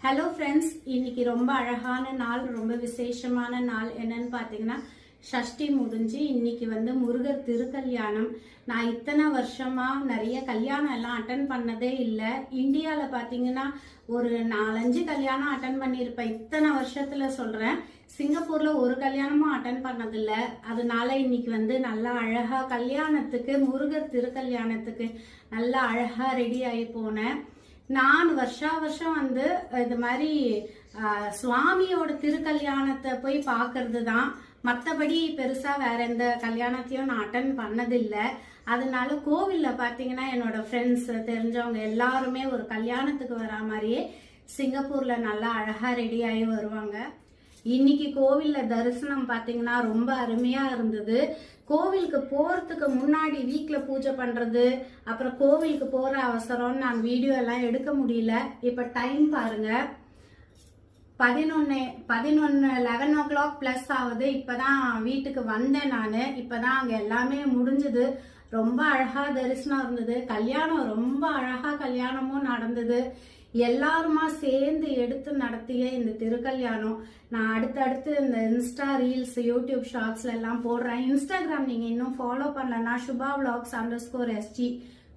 Hello friends, இன்னைக்கு ரொம்ப அழகான நாள், ரொம்ப விசேஷமான நாள். என்னன்னு பார்த்தீங்கன்னா ஷஷ்டி முடிஞ்சு இன்னைக்கு முருகர் திருக்கல்யாணம். நான் இத்தனை வருஷமா நிறைய கல்யாணம் எல்லாம் அட்டன் பண்ணதே இல்லை. இந்தியாவில் பார்த்தீங்கன்னா ஒரு 4-5 கல்யாணம் அட்டன் பண்ணியிருப்பேன். இத்தனை வருஷத்துல சொல்றேன். சிங்கப்பூர்ல ஒரு கல்யாணமும் அட்டன் பண்ணதில்ல. அதனால இன்னைக்கு நல்லா அழகா கல்யாணத்துக்கு, முருகர் திருக்கல்யாணத்துக்கு நல்லா அழகா ரெடி ஆகி போனேன். நான் வருஷா வருஷம் இது மாதிரி சுவாமியோட திருக்கல்யாணத்தை போய் பார்க்கறது தான். மற்றபடி பெருசா வேற எந்த கல்யாணத்தையும் நான் அட்டன் பண்ணதில்லை. அதனால கோவில்ல பாத்தீங்கன்னா என்னோட ஃப்ரெண்ட்ஸ், தெரிஞ்சவங்க எல்லாருமே ஒரு கல்யாணத்துக்கு வரா மாதிரியே சிங்கப்பூர்ல நல்லா அழகா ரெடி ஆகி வருவாங்க. இன்னைக்கு கோவில்ல தரிசனம் பாத்தீங்கன்னா ரொம்ப அருமையா இருந்தது. கோவிலுக்கு போறதுக்கு முன்னாடி வீட்ல பூஜை பண்றது, அப்புறம் கோவிலுக்கு போற அவசரம் நான் வீடியோ எல்லாம் எடுக்க முடியல. இப்ப டைம் பாருங்க, 11 o'clock பிளஸ் ஆகுது. இப்பதான் வீட்டுக்கு வந்தேன் நானு. இப்பதான் அங்க எல்லாமே முடிஞ்சது. ரொம்ப அழகா தரிசனம் இருந்தது. கல்யாணம் ரொம்ப அழகா கல்யாணமும் நடந்தது. எல்லாருமா சேர்ந்து எடுத்து நடத்திய இந்த திருக்கல்யாணம் நான் அடுத்தடுத்து இந்த இன்ஸ்டா ரீல்ஸ், யூடியூப் ஷார்ட்ஸ்ல எல்லாம் போடுறேன். இன்ஸ்டாகிராம் நீங்க இன்னும் ஃபாலோ பண்ணலன்னா சுபா vlogs_sg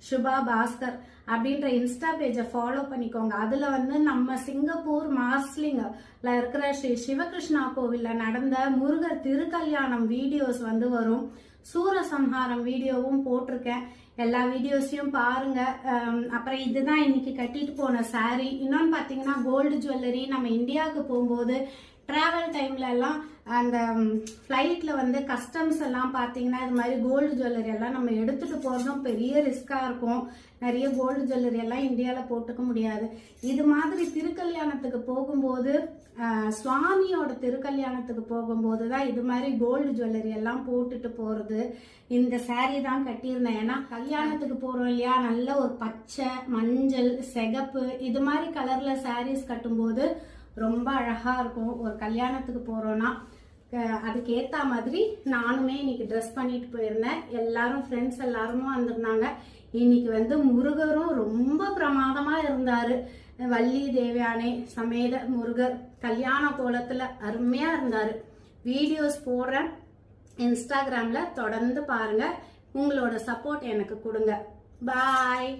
சுபா பாஸ்கர் அப்படின்ற இன்ஸ்டா பேஜை ஃபாலோ பண்ணிக்கோங்க. அதுல நம்ம சிங்கப்பூர் மார்ஸ்லிங்ல இருக்கிற ஸ்ரீ சிவகிருஷ்ணா கோவில்ல நடந்த முருகர் திருக்கல்யாணம் வீடியோஸ் வரும். சூரசம்ஹாரம் வீடியோவும் போட்டிருக்கேன். எல்லா வீடியோஸையும் பாருங்க. அப்புறம் இதுதான் இன்னைக்கு கட்டிட்டு போன சாரி. இன்னொன்னு பாத்தீங்கன்னா கோல்டு ஜுவல்லரி. நம்ம இந்தியாவுக்கு போகும்போது டிராவல் டைம்ல எல்லாம் அந்த ஃபிளைட்ல கஸ்டம்ஸ் எல்லாம் பாத்தீங்கன்னா இது மாதிரி கோல்டு ஜுவல்லரி எல்லாம் நம்ம எடுத்துட்டு போறதும் பெரிய ரிஸ்கா இருக்கும். நிறைய கோல்டு ஜுவல்லரி எல்லாம் இந்தியால போட்டுக்க முடியாது. இது மாதிரி திருக்கல்யாணத்துக்கு போகும்போது, சுவாமியோட திருக்கல்யாணத்துக்கு போகும்போது தான் இது மாதிரி கோல்டு ஜுவல்லரி எல்லாம் போட்டுட்டு போறது. இந்த சாரி தான் கட்டியிருந்தேன். ஏன்னா கல்யாணத்துக்கு போறோம் இல்லையா, நல்ல ஒரு பச்சை, மஞ்சள், சிகப்பு இது மாதிரி கலர்ல சாரீஸ் கட்டும்போது ரொம்ப அழகா இருக்கும். ஒரு கல்யாணத்துக்கு போறோம்னா அதுக்கு ஏத்த மாதிரி நானுமே இன்னைக்கு ட்ரெஸ் பண்ணிட்டு போயிருந்தேன். எல்லாரும் ஃப்ரெண்ட்ஸ் எல்லாருமே வந்திருந்தாங்க. இன்னைக்கு முருகரும் ரொம்ப பிரமாதமா இருந்தாரு. வள்ளி தேவயானை சமேத முருகர் கல்யாண கோலத்துல அருமையா இருந்தாரு. வீடியோஸ் போடுறேன் இன்ஸ்டாகிராம்ல, தொடர்ந்து பாருங்க. உங்களோட சப்போர்ட் எனக்கு கொடுங்க. பாய்.